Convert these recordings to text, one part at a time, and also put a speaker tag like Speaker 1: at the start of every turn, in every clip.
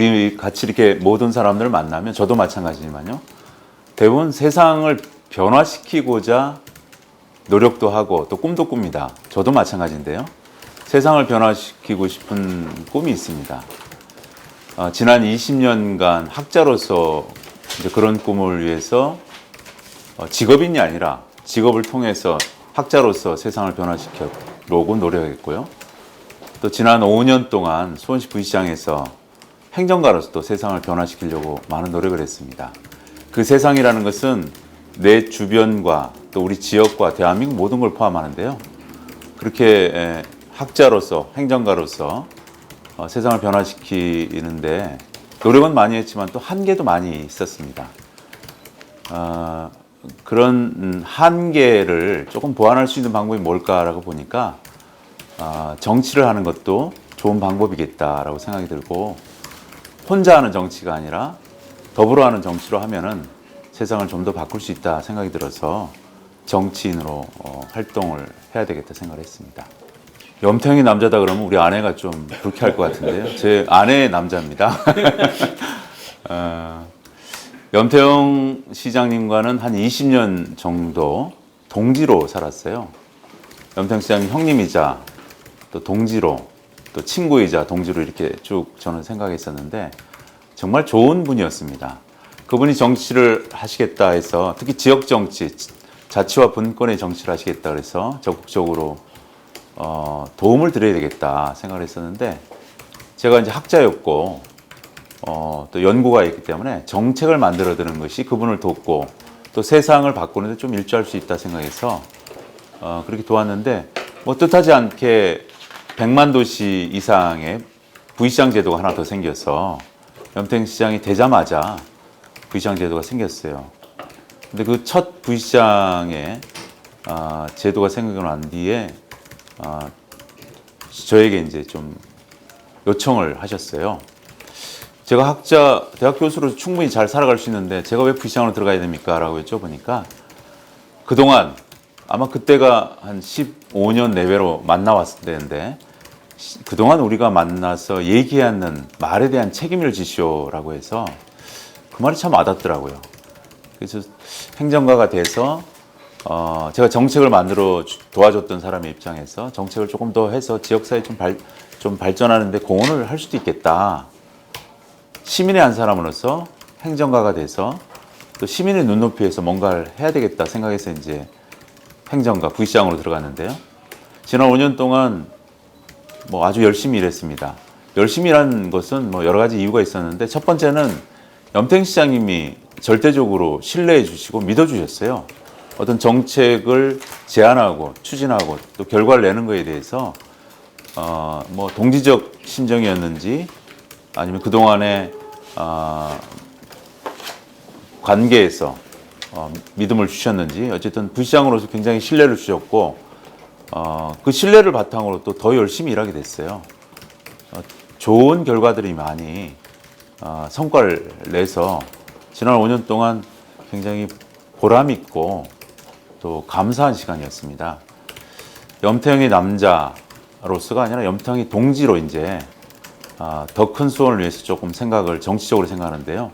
Speaker 1: 우리 같이 이렇게 모든 사람들을 만나면 저도 마찬가지지만요. 대부분 세상을 변화시키고자 노력도 하고 또 꿈도 꿉니다. 저도 마찬가지인데요. 세상을 변화시키고 싶은 꿈이 있습니다. 지난 20년간 학자로서 이제 그런 꿈을 위해서 직업인이 아니라 직업을 통해서 학자로서 세상을 변화시키려고 노력했고요. 또 지난 5년 동안 수원시 부시장에서 행정가로서 또 세상을 변화시키려고 많은 노력을 했습니다. 그 세상이라는 것은 내 주변과 또 우리 지역과 대한민국 모든 걸 포함하는데요. 그렇게 학자로서 행정가로서 세상을 변화시키는데 노력은 많이 했지만 또 한계도 많이 있었습니다. 그런 한계를 조금 보완할 수 있는 방법이 뭘까라고 보니까 정치를 하는 것도 좋은 방법이겠다라고 생각이 들고, 혼자 하는 정치가 아니라 더불어 하는 정치로 하면은 세상을 좀 더 바꿀 수 있다 생각이 들어서 정치인으로 활동을 해야 되겠다 생각을 했습니다. 염태형이 남자다 그러면 우리 아내가 좀 불쾌할 것 같은데요. 제 아내의 남자입니다. 염태형 시장님과는 한 20년 정도 동지로 살았어요. 염태형 시장님 형님이자 또 동지로, 또 친구이자 동지로 이렇게 쭉 저는 생각했었는데 정말 좋은 분이었습니다. 그분이 정치를 하시겠다 해서, 특히 지역 정치, 자치와 분권의 정치를 하시겠다 그래서 적극적으로 도움을 드려야 되겠다 생각을 했었는데, 제가 이제 학자였고 또 연구가 있기 때문에 정책을 만들어 드는 것이 그분을 돕고 또 세상을 바꾸는데 좀 일조할 수 있다 생각해서 그렇게 도왔는데, 뭐 뜻하지 않게 100만 도시 이상의 부시장 제도가 하나 더 생겨서 염태형 시장이 되자마자 부시장 제도가 생겼어요. 근데 그 첫 부시장의 제도가 생기고 난 뒤에 저에게 이제 좀 요청을 하셨어요. 제가 학자, 대학 교수로 충분히 잘 살아갈 수 있는데 제가 왜 부시장으로 들어가야 됩니까? 라고 여쭤보니까, 그동안 아마 그때가 한 15년 내외로 만나왔을 때인데, 그동안 우리가 만나서 얘기하는 말에 대한 책임을 지시오라고 해서 그 말이 참 와닿더라고요. 그래서 행정가가 돼서 제가 정책을 만들어 도와줬던 사람의 입장에서 정책을 조금 더 해서 지역사회 좀 발전하는 데 공헌을 할 수도 있겠다. 시민의 한 사람으로서 행정가가 돼서 또 시민의 눈높이에서 뭔가를 해야 되겠다 생각해서 이제 행정가, 부시장으로 들어갔는데요. 지난 5년 동안 뭐 아주 열심히 일했습니다. 열심히 일한 것은 뭐 여러 가지 이유가 있었는데, 첫 번째는 염태형 시장님이 절대적으로 신뢰해 주시고 믿어 주셨어요. 어떤 정책을 제안하고 추진하고 또 결과를 내는 것에 대해서 뭐 동지적 심정이었는지 아니면 그동안의 관계에서 믿음을 주셨는지, 어쨌든 부시장으로서 굉장히 신뢰를 주셨고, 그 신뢰를 바탕으로 또 더 열심히 일하게 됐어요. 좋은 결과들이 많이 성과를 내서 지난 5년 동안 굉장히 보람 있고 또 감사한 시간이었습니다. 염태형의 남자로서가 아니라 염태형의 동지로 이제 더 큰 수원을 위해서 조금 정치적으로 생각하는데요.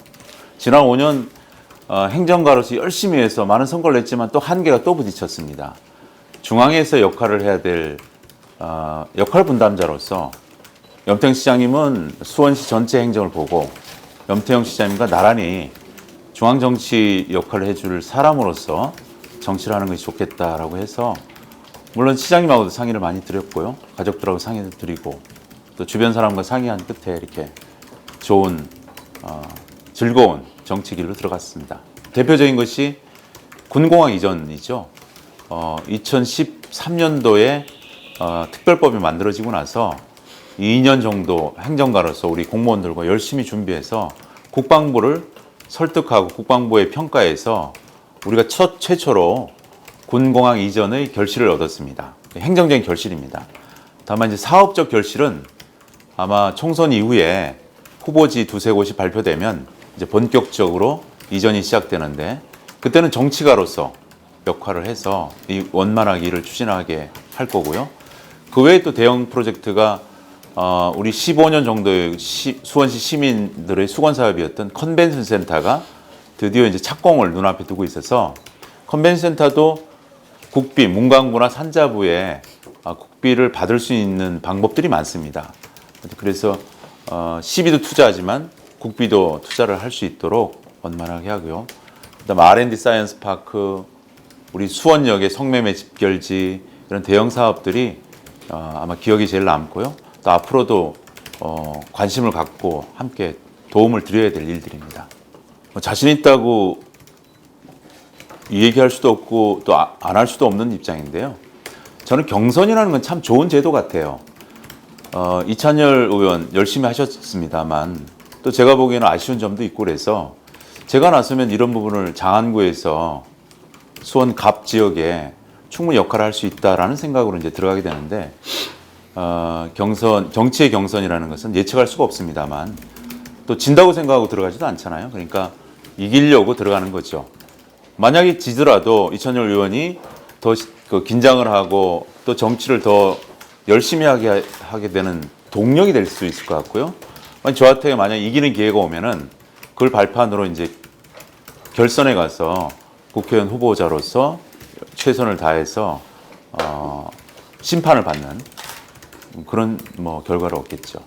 Speaker 1: 지난 5년 행정가로서 열심히 해서 많은 성과를 냈지만 또 한계가 또 부딪혔습니다. 중앙에서 역할을 해야 될 역할 분담자로서 염태형 시장님은 수원시 전체 행정을 보고 염태형 시장님과 나란히 중앙정치 역할을 해줄 사람으로서 정치를 하는 것이 좋겠다라고 해서, 물론 시장님하고도 상의를 많이 드렸고요. 가족들하고 상의를 드리고 또 주변 사람과 상의한 끝에 이렇게 좋은 즐거운 정치길로 들어갔습니다. 대표적인 것이 군공항 이전이죠. 2013년도에 특별법이 만들어지고 나서 2년 정도 행정가로서 우리 공무원들과 열심히 준비해서 국방부를 설득하고 국방부의 평가에서 우리가 최초로 군공항 이전의 결실을 얻었습니다. 행정적인 결실입니다. 다만 이제 사업적 결실은 아마 총선 이후에 후보지 두세 곳이 발표되면 이제 본격적으로 이전이 시작되는데, 그때는 정치가로서 역할을 해서 이 원만하게 일을 추진하게 할 거고요. 그 외에 또 대형 프로젝트가 우리 15년 정도의 수원시 시민들의 수건 사업이었던 컨벤션 센터가 드디어 이제 착공을 눈앞에 두고 있어서 컨벤션 센터도 국비, 문광부나 산자부에 국비를 받을 수 있는 방법들이 많습니다. 그래서 시비도 투자하지만 국비도 투자를 할 수 있도록 원만하게 하고요. 그다음 R&D 사이언스 파크, 우리 수원역의 성매매 집결지 이런 대형 사업들이 아마 기억이 제일 남고요. 또 앞으로도 관심을 갖고 함께 도움을 드려야 될 일들입니다. 자신 있다고 얘기할 수도 없고 또 안 할 수도 없는 입장인데요. 저는 경선이라는 건 참 좋은 제도 같아요. 이찬열 의원 열심히 하셨습니다만 또 제가 보기에는 아쉬운 점도 있고 그래서 제가 나서면 이런 부분을 장안구에서 수원 갑 지역에 충분히 역할을 할 수 있다라는 생각으로 이제 들어가게 되는데 정치의 경선이라는 것은 예측할 수가 없습니다만 또 진다고 생각하고 들어가지도 않잖아요. 그러니까 이기려고 들어가는 거죠. 만약에 지더라도 이찬열 의원이 더 긴장을 하고 또 정치를 더 열심히 하게 되는 동력이 될 수 있을 것 같고요. 저한테 만약 이기는 기회가 오면은 그걸 발판으로 이제 결선에 가서 국회의원 후보자로서 최선을 다해서 심판을 받는 그런 결과를 얻겠죠.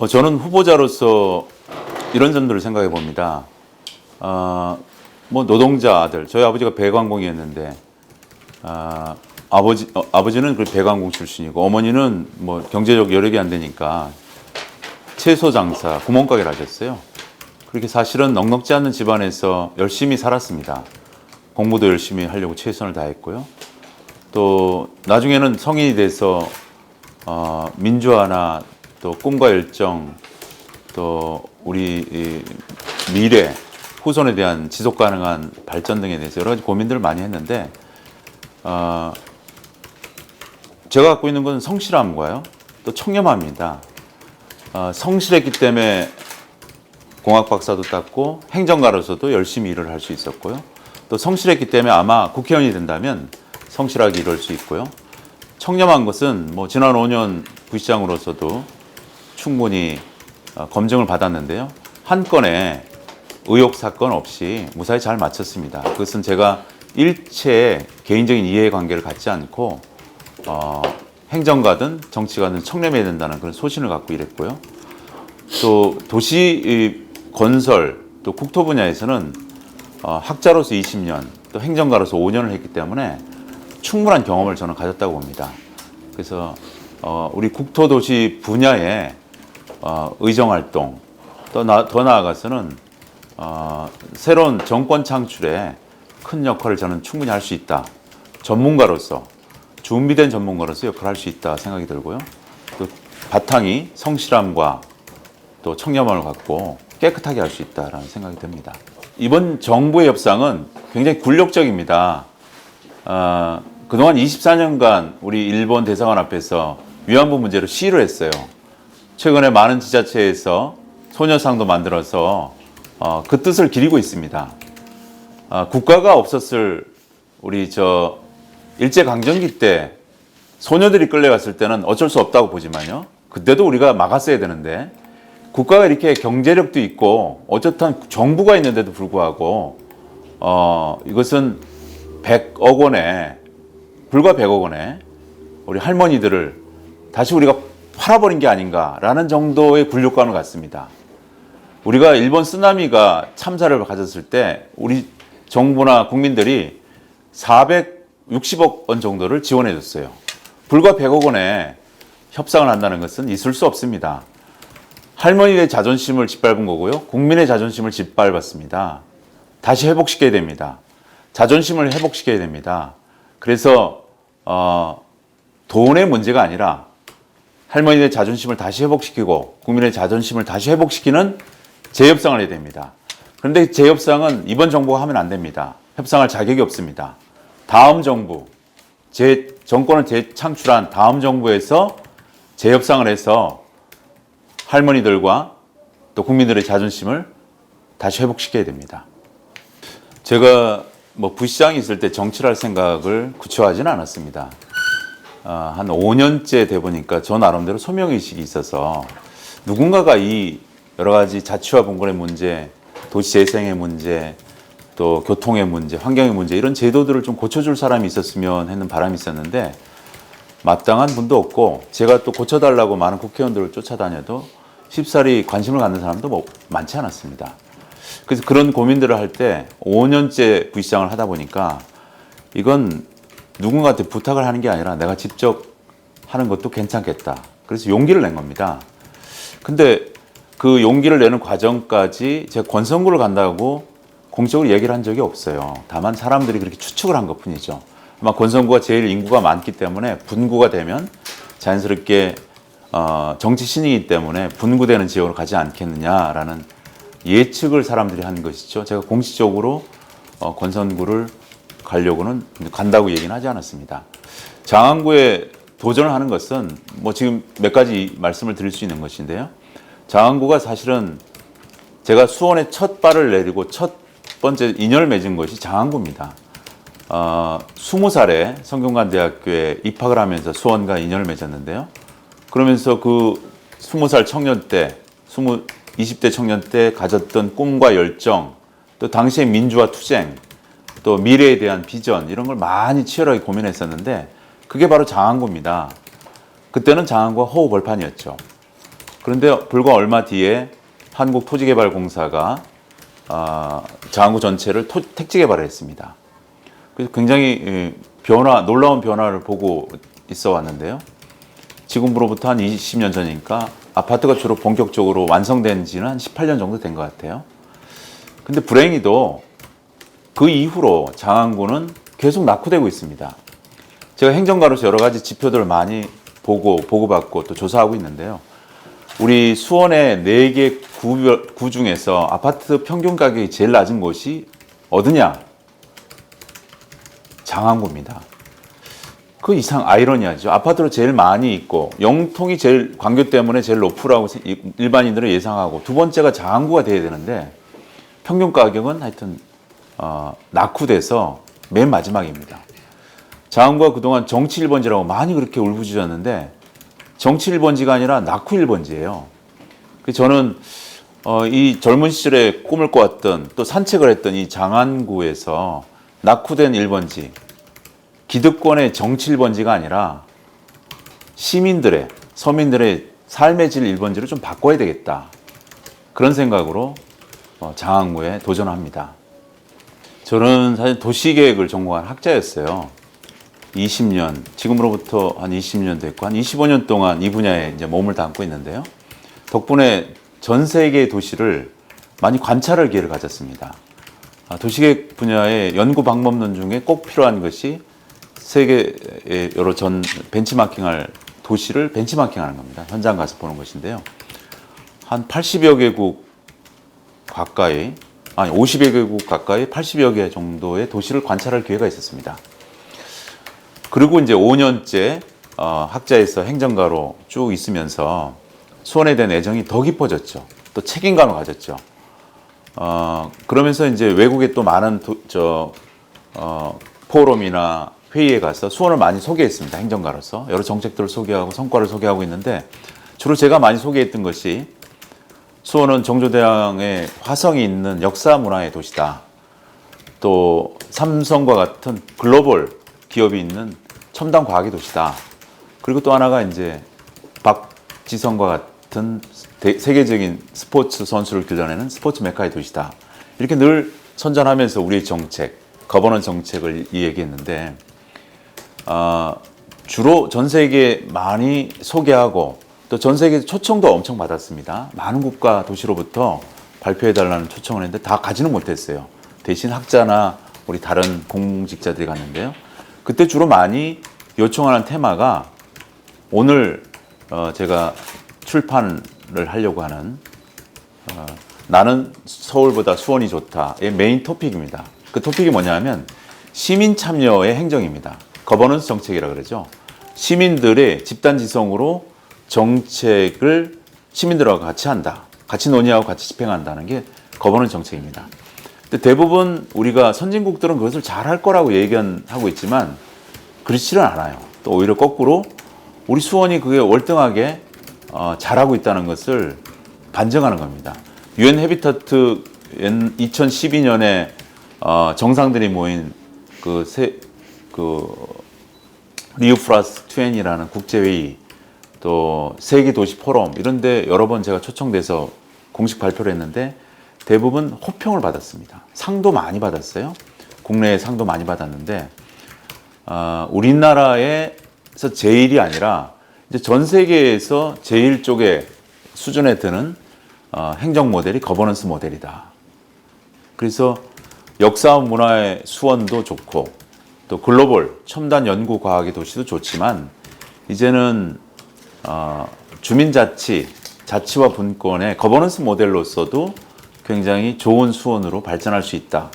Speaker 1: 저는 후보자로서 이런 점들을 생각해 봅니다. 노동자 아들, 저희 아버지가 배관공이었는데 아버지는 그 배관공 출신이고 어머니는 경제적 여력이 안 되니까 채소 장사, 구멍가게를 하셨어요. 그렇게 사실은 넉넉지 않는 집안에서 열심히 살았습니다. 공부도 열심히 하려고 최선을 다했고요. 또 나중에는 성인이 돼서 민주화나 또 꿈과 열정, 또 우리 미래, 후손에 대한 지속 가능한 발전 등에 대해서 여러 가지 고민들을 많이 했는데 제가 갖고 있는 건 성실함과요. 또 청렴함입니다. 성실했기 때문에 공학 박사도 땄고 행정가로서도 열심히 일을 할 수 있었고요. 또 성실했기 때문에 아마 국회의원이 된다면 성실하게 이룰 수 있고요. 청렴한 것은 지난 5년 부시장으로서도 충분히 검증을 받았는데요. 한 건의 의혹 사건 없이 무사히 잘 마쳤습니다. 그것은 제가 일체의 개인적인 이해관계를 갖지 않고 행정가든 정치가든 청렴해야 된다는 그런 소신을 갖고 일했고요. 또 도시 건설, 또 국토 분야에서는 학자로서 20년, 또 행정가로서 5년을 했기 때문에 충분한 경험을 저는 가졌다고 봅니다. 그래서 우리 국토도시 분야의 의정활동, 또 더 나아가서는 새로운 정권 창출에 큰 역할을 저는 충분히 할 수 있다. 전문가로서, 준비된 전문가로서 역할을 할 수 있다 생각이 들고요. 또 바탕이 성실함과 또 청렴함을 갖고 깨끗하게 할 수 있다라는 생각이 듭니다. 이번 정부의 협상은 굉장히 굴욕적입니다. 그동안 24년간 우리 일본 대사관 앞에서 위안부 문제로 시위를 했어요. 최근에 많은 지자체에서 소녀상도 만들어서 그 뜻을 기리고 있습니다. 국가가 없었을 우리 일제강점기 때 소녀들이 끌려갔을 때는 어쩔 수 없다고 보지만요. 그때도 우리가 막았어야 되는데 국가가 이렇게 경제력도 있고 어쨌든 정부가 있는데도 불구하고 이것은 100억 원에 불과 100억 원에 우리 할머니들을 다시 우리가 팔아버린 게 아닌가라는 정도의 굴욕감을 갖습니다. 우리가 일본 쓰나미가 참사를 가졌을 때 우리 정부나 국민들이 460억 원 정도를 지원해 줬어요. 불과 100억 원에 협상을 한다는 것은 있을 수 없습니다. 할머니의 자존심을 짓밟은 거고요. 국민의 자존심을 짓밟았습니다. 다시 회복시켜야 됩니다. 자존심을 회복시켜야 됩니다. 그래서 돈의 문제가 아니라 할머니의 자존심을 다시 회복시키고 국민의 자존심을 다시 회복시키는 재협상을 해야 됩니다. 그런데 재협상은 이번 정부가 하면 안 됩니다. 협상할 자격이 없습니다. 다음 정부, 정권을 재창출한 다음 정부에서 재협상을 해서 할머니들과 또 국민들의 자존심을 다시 회복시켜야 됩니다. 제가 부시장이 있을 때 정치를 할 생각을 구체화하지는 않았습니다. 한 5년째 돼 보니까 저 나름대로 소명의식이 있어서 누군가가 이 여러 가지 자치와 분권의 문제, 도시 재생의 문제, 또 교통의 문제, 환경의 문제 이런 제도들을 좀 고쳐줄 사람이 있었으면 하는 바람이 있었는데 마땅한 분도 없고 제가 또 고쳐달라고 많은 국회의원들을 쫓아다녀도 쉽사리 관심을 갖는 사람도 뭐 많지 않았습니다. 그래서 그런 고민들을 할 때 5년째 부시장을 하다 보니까 이건 누군가한테 부탁을 하는 게 아니라 내가 직접 하는 것도 괜찮겠다. 그래서 용기를 낸 겁니다. 근데 그 용기를 내는 과정까지 제가 권선구를 간다고 공식적으로 얘기를 한 적이 없어요. 다만 사람들이 그렇게 추측을 한 것뿐이죠. 아마 권선구가 제일 인구가 많기 때문에 분구가 되면 자연스럽게 정치 신이기 때문에 분구되는 지역으로 가지 않겠느냐라는 예측을 사람들이 한 것이죠. 제가 공식적으로 권선구를 가려고는 간다고 얘기는 하지 않았습니다. 장안구에 도전을 하는 것은 뭐 지금 몇 가지 말씀을 드릴 수 있는 것인데요. 장안구가 사실은 제가 수원에 첫 발을 내리고 첫 번째 인연을 맺은 것이 장안구입니다. 20살에 성균관대학교에 입학을 하면서 수원과 인연을 맺었는데요. 그러면서 그 20살 청년 때, 20대 청년 때 가졌던 꿈과 열정, 또 당시의 민주화 투쟁, 또 미래에 대한 비전 이런 걸 많이 치열하게 고민했었는데 그게 바로 장안구입니다. 그때는 장안구가 허우 벌판이었죠. 그런데 불과 얼마 뒤에 한국토지개발공사가 장안구 전체를 택지 개발을 했습니다. 그래서 굉장히 놀라운 변화를 보고 있어 왔는데요. 지금으로부터 한 20년 전이니까 아파트가 주로 본격적으로 완성된 지는 한 18년 정도 된 것 같아요. 근데 불행히도 그 이후로 장안구는 계속 낙후되고 있습니다. 제가 행정가로서 여러 가지 지표들을 많이 보고받고 또 조사하고 있는데요. 우리 수원의 4개 구 중에서 아파트 평균 가격이 제일 낮은 곳이 어디냐? 장안구입니다. 그 이상 아이러니하죠. 아파트로 제일 많이 있고 영통이 제일 광교 때문에 제일 높으라고 일반인들은 예상하고 두 번째가 장안구가 돼야 되는데 평균 가격은 하여튼 낙후돼서 맨 마지막입니다. 장안구가 그동안 정치 1번지라고 많이 그렇게 울부짖었는데 정치 1번지가 아니라 낙후 1번지예요. 저는 이 젊은 시절에 꿈을 꿔왔던 또 산책을 했던 이 장안구에서 낙후된 1번지, 기득권의 정치 1번지가 아니라 시민들의, 서민들의 삶의 질 1번지를 좀 바꿔야 되겠다. 그런 생각으로 장안구에 도전합니다. 저는 사실 도시계획을 전공한 학자였어요. 20년, 지금으로부터 한 20년 됐고 한 25년 동안 이 분야에 이제 몸을 담고 있는데요. 덕분에 전 세계의 도시를 많이 관찰할 기회를 가졌습니다. 도시계획 분야의 연구 방법론 중에 꼭 필요한 것이 세계의 여러 벤치마킹할 도시를 벤치마킹하는 겁니다. 현장 가서 보는 것인데요. 한 80여 개국 가까이, 50여 개국 가까이 80여 개 정도의 도시를 관찰할 기회가 있었습니다. 그리고 이제 5년째 학자에서 행정가로 쭉 있으면서 수원에 대한 애정이 더 깊어졌죠. 또 책임감을 가졌죠. 그러면서 이제 외국에 또 많은 포럼이나 회의에 가서 수원을 많이 소개했습니다. 행정가로서 여러 정책들을 소개하고 성과를 소개하고 있는데 주로 제가 많이 소개했던 것이 수원은 정조대왕의 화성이 있는 역사 문화의 도시다. 또 삼성과 같은 글로벌 기업이 있는 첨단 과학의 도시다. 그리고 또 하나가 이제 박지성과 같은 세계적인 스포츠 선수를 교전하는 스포츠 메카의 도시다. 이렇게 늘 선전하면서 우리의 정책, 거버넌 정책을 얘기했는데 주로 전 세계에 많이 소개하고 또 전 세계 초청도 엄청 받았습니다. 많은 국가 도시로부터 발표해달라는 초청을 했는데 다 가지는 못했어요. 대신 학자나 우리 다른 공직자들이 갔는데요. 그때 주로 많이 요청하는 테마가 오늘 제가 출판을 하려고 하는 나는 서울보다 수원이 좋다의 메인 토픽입니다. 그 토픽이 뭐냐면 시민 참여의 행정입니다. 거버넌스 정책이라 그러죠. 시민들의 집단지성으로 정책을 시민들하고 같이 한다. 같이 논의하고 같이 집행한다는 게 거버넌스 정책입니다. 근데 대부분 우리가 선진국들은 그것을 잘 할 거라고 얘기하고 있지만 그렇지는 않아요. 또 오히려 거꾸로 우리 수원이 그게 월등하게 잘하고 있다는 것을 반증하는 겁니다. 유엔 헤비타트 2012년에 정상들이 모인 리우 플러스 20이라는 국제회의, 또 세계 도시 포럼 이런 데 여러 번 제가 초청돼서 공식 발표를 했는데 대부분 호평을 받았습니다. 상도 많이 받았어요. 국내에 상도 많이 받았는데 우리나라에서 제일이 아니라 이제 전 세계에서 제일 쪽에 수준에 드는 행정 모델이 거버넌스 모델이다. 그래서 역사와 문화의 수원도 좋고 또 글로벌 첨단 연구 과학의 도시도 좋지만 이제는 주민자치, 자치와 분권의 거버넌스 모델로서도 굉장히 좋은 수원으로 발전할 수 있다.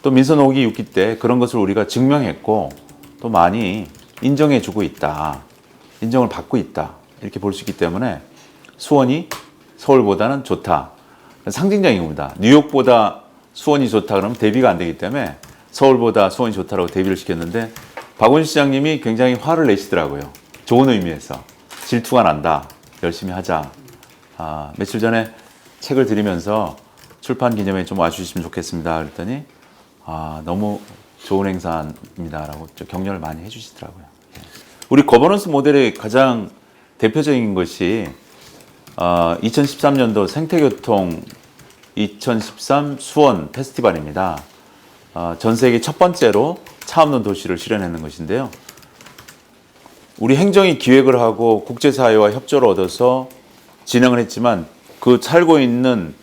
Speaker 1: 또 민선 5기, 6기 때 그런 것을 우리가 증명했고 또 많이 인정해주고 있다. 인정을 받고 있다. 이렇게 볼 수 있기 때문에 수원이 서울보다는 좋다. 상징적인 겁니다. 뉴욕보다 수원이 좋다 그러면 대비가 안 되기 때문에 서울보다 수원이 좋다라고 대비를 시켰는데 박원순 시장님이 굉장히 화를 내시더라고요. 좋은 의미에서. 질투가 난다. 열심히 하자. 며칠 전에 책을 드리면서 출판 기념회에 좀 와주시면 좋겠습니다. 그랬더니 너무 좋은 행사입니다라고 격려를 많이 해주시더라고요. 우리 거버넌스 모델의 가장 대표적인 것이 2013년도 생태교통 2013 수원 페스티벌입니다. 전 세계 첫 번째로 차 없는 도시를 실현하는 것인데요. 우리 행정이 기획을 하고 국제사회와 협조를 얻어서 진행을 했지만 그 살고 있는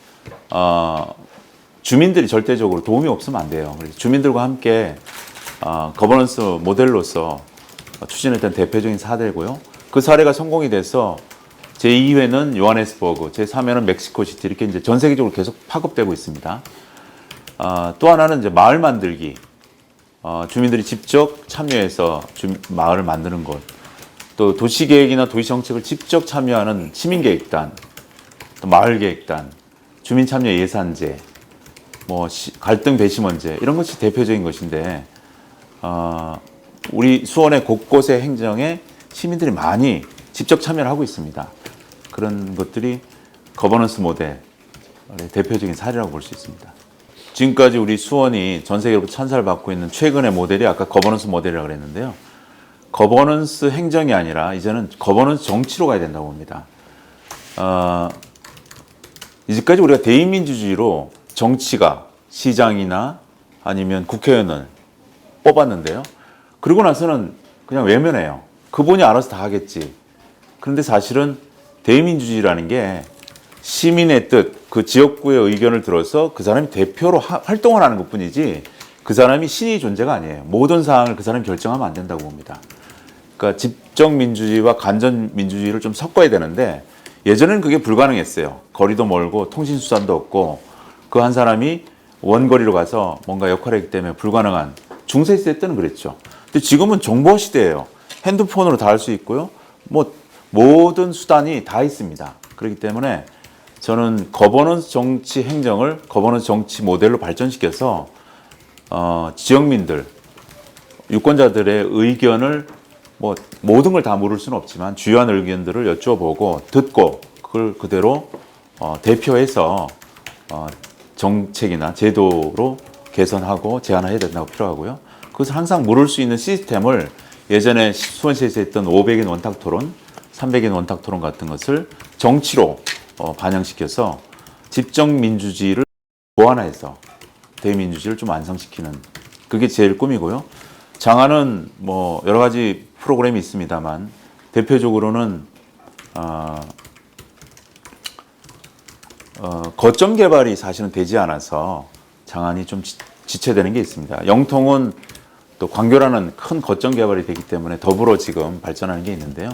Speaker 1: 주민들이 절대적으로 도움이 없으면 안 돼요. 그래서 주민들과 함께 거버넌스 모델로서 추진했던 대표적인 사례고요. 그 사례가 성공이 돼서 제2회는 요하네스버그, 제3회는 멕시코시티 이렇게 이제 전 세계적으로 계속 파급되고 있습니다. 또 하나는 이제 마을 만들기, 주민들이 직접 참여해서 마을을 만드는 것, 또 도시계획이나 도시정책을 직접 참여하는 시민계획단, 또 마을계획단, 주민참여 예산제, 갈등 배심원제 이런 것이 대표적인 것인데 우리 수원의 곳곳의 행정에 시민들이 많이 직접 참여를 하고 있습니다. 그런 것들이 거버넌스 모델의 대표적인 사례라고 볼 수 있습니다. 지금까지 우리 수원이 전 세계로부터 찬사를 받고 있는 최근의 모델이 아까 거버넌스 모델이라고 그랬는데요. 거버넌스 행정이 아니라 이제는 거버넌스 정치로 가야 된다고 봅니다. 이제까지 우리가 대의민주주의로 정치가 시장이나 아니면 국회의원을 뽑았는데요. 그러고 나서는 그냥 외면해요. 그분이 알아서 다 하겠지. 그런데 사실은 대의민주주의라는 게 시민의 뜻, 그 지역구의 의견을 들어서 그 사람이 대표로 활동을 하는 것뿐이지 그 사람이 신의 존재가 아니에요. 모든 사항을 그 사람이 결정하면 안 된다고 봅니다. 그러니까 집정민주주의와 간전민주주의를 좀 섞어야 되는데 예전에는 그게 불가능했어요. 거리도 멀고 통신수단도 없고 그 한 사람이 원거리로 가서 뭔가 역할을 했기 때문에 불가능한 중세시대 때는 그랬죠. 근데 지금은 정보 시대예요. 핸드폰으로 다 할 수 있고요. 모든 수단이 다 있습니다. 그렇기 때문에 저는 거버넌스 정치 행정을 거버넌스 정치 모델로 발전시켜서 지역민들, 유권자들의 의견을 모든 걸 다 물을 수는 없지만 주요한 의견들을 여쭤보고 듣고 그걸 그대로 대표해서 정책이나 제도로 개선하고 제안해야 된다고 필요하고요. 그것을 항상 물을 수 있는 시스템을 예전에 수원시에서 했던 500인 원탁 토론, 300인 원탁 토론 같은 것을 정치로 반영시켜서 집정민주주의를 보완해서 대민주주의를 좀 완성시키는 그게 제일 꿈이고요. 장안은 여러 가지 프로그램이 있습니다만 대표적으로는 거점 개발이 사실은 되지 않아서 장안이 좀 지체되는 게 있습니다. 영통은 또 광교라는 큰 거점 개발이 되기 때문에 더불어 지금 발전하는 게 있는데요.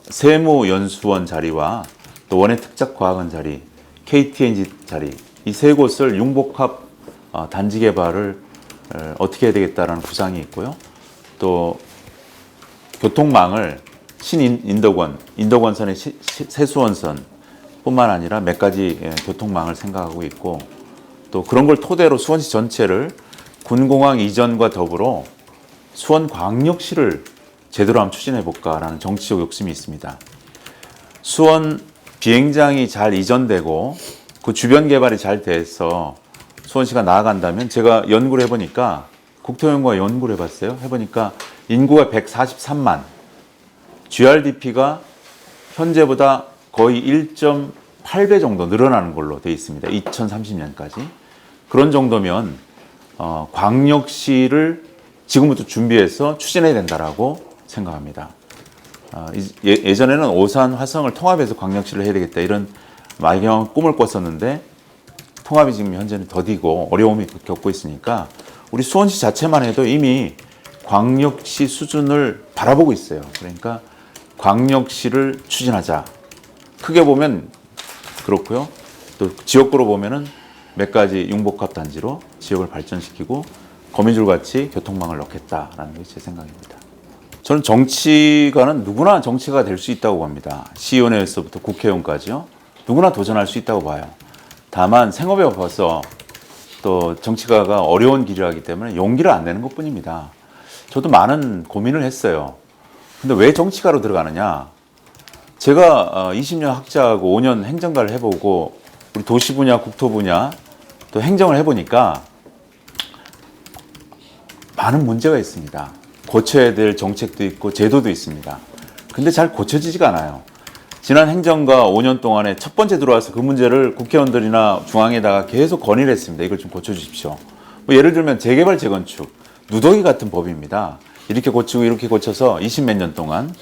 Speaker 1: 세무연수원 자리와 또 원예특작과학원 자리, KTNG 자리 이 세 곳을 융복합 단지 개발을 어떻게 해야 되겠다라는 구상이 있고요. 또 교통망을 인덕원선의 세수원선 뿐만 아니라 몇 가지 교통망을 생각하고 있고 또 그런 걸 토대로 수원시 전체를 군공항 이전과 더불어 수원광역시를 제대로 한번 추진해볼까라는 정치적 욕심이 있습니다. 수원 비행장이 잘 이전되고 그 주변 개발이 잘 돼서 수원시가 나아간다면, 제가 연구를 해보니까, 국토연구가 연구를 해봤어요. 해보니까 인구가 143만, GRDP가 현재보다 거의 1.8배 정도 늘어나는 걸로 되어 있습니다. 2030년까지. 그런 정도면 광역시를 지금부터 준비해서 추진해야 된다라고 생각합니다. 예전에는 오산, 화성을 통합해서 광역시를 해야 되겠다, 이런 막연한 꿈을 꿨었는데, 통합이 지금 현재는 더디고 어려움이 겪고 있으니까 우리 수원시 자체만 해도 이미 광역시 수준을 바라보고 있어요. 그러니까 광역시를 추진하자. 크게 보면 그렇고요. 또 지역구로 보면은 몇 가지 융복합 단지로 지역을 발전시키고 거미줄같이 교통망을 넣겠다라는 게 제 생각입니다. 저는 정치가는 누구나 정치가 될 수 있다고 봅니다. 시의원에서부터 국회의원까지요. 누구나 도전할 수 있다고 봐요. 다만 생업에 없어서 또 정치가가 어려운 길이라기 때문에 용기를 안 내는 것뿐입니다. 저도 많은 고민을 했어요. 근데 왜 정치가로 들어가느냐? 제가 20년 학자하고 5년 행정가를 해보고 우리 도시 분야, 국토 분야 또 행정을 해보니까 많은 문제가 있습니다. 고쳐야 될 정책도 있고 제도도 있습니다. 근데 잘 고쳐지지가 않아요. 지난 행정가 5년 동안에 첫 번째 들어와서 그 문제를 국회의원들이나 중앙에다가 계속 건의를 했습니다. 이걸 좀 고쳐주십시오. 뭐 예를 들면 재개발, 재건축, 누더기 같은 법입니다. 이렇게 고치고 이렇게 고쳐서 20몇 년 동안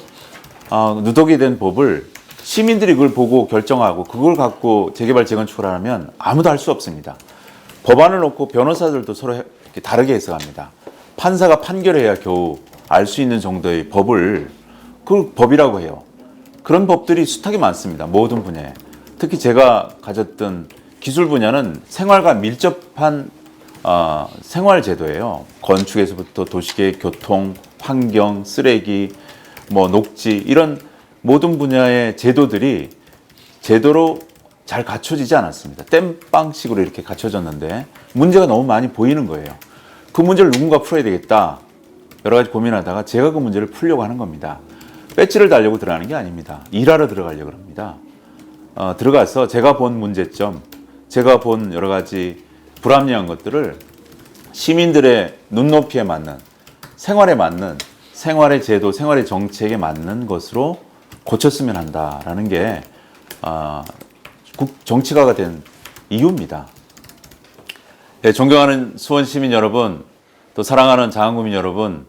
Speaker 1: 누더기 된 법을 시민들이 그걸 보고 결정하고 그걸 갖고 재개발, 재건축을 하면 아무도 할 수 없습니다. 법안을 놓고 변호사들도 서로 이렇게 다르게 해석합니다. 판사가 판결해야 겨우 알 수 있는 정도의 법을 그걸 법이라고 해요. 그런 법들이 숱하게 많습니다. 모든 분야에. 특히 제가 가졌던 기술 분야는 생활과 밀접한 생활제도예요. 건축에서부터 도시계획, 교통, 환경, 쓰레기, 녹지, 이런 모든 분야의 제도들이 제대로 잘 갖춰지지 않았습니다. 땜빵식으로 이렇게 갖춰졌는데 문제가 너무 많이 보이는 거예요. 그 문제를 누군가 풀어야 되겠다. 여러 가지 고민하다가 제가 그 문제를 풀려고 하는 겁니다. 배지를 달려고 들어가는 게 아닙니다. 일하러 들어가려고 합니다. 들어가서 제가 본 문제점, 제가 본 여러 가지 불합리한 것들을 시민들의 눈높이에 맞는, 생활에 맞는, 생활의 제도, 생활의 정책에 맞는 것으로 고쳤으면 한다라는 게 정치가가 된 이유입니다. 네, 존경하는 수원 시민 여러분, 또 사랑하는 장안구민 여러분,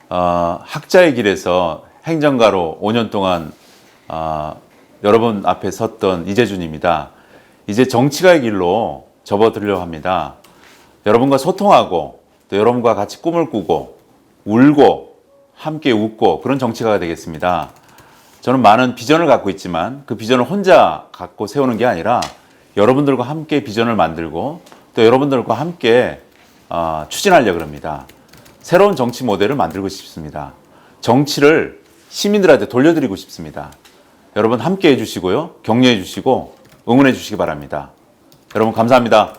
Speaker 1: 학자의 길에서 행정가로 5년 동안 여러분 앞에 섰던 이재준입니다. 이제 정치가의 길로 접어들려고 합니다. 여러분과 소통하고 또 여러분과 같이 꿈을 꾸고 울고 함께 웃고 그런 정치가가 되겠습니다. 저는 많은 비전을 갖고 있지만 그 비전을 혼자 갖고 세우는 게 아니라 여러분들과 함께 비전을 만들고 또 여러분들과 함께 추진하려고 합니다. 새로운 정치 모델을 만들고 싶습니다. 정치를 시민들한테 돌려드리고 싶습니다. 여러분 함께 해주시고요. 격려해 주시고 응원해 주시기 바랍니다. 여러분 감사합니다.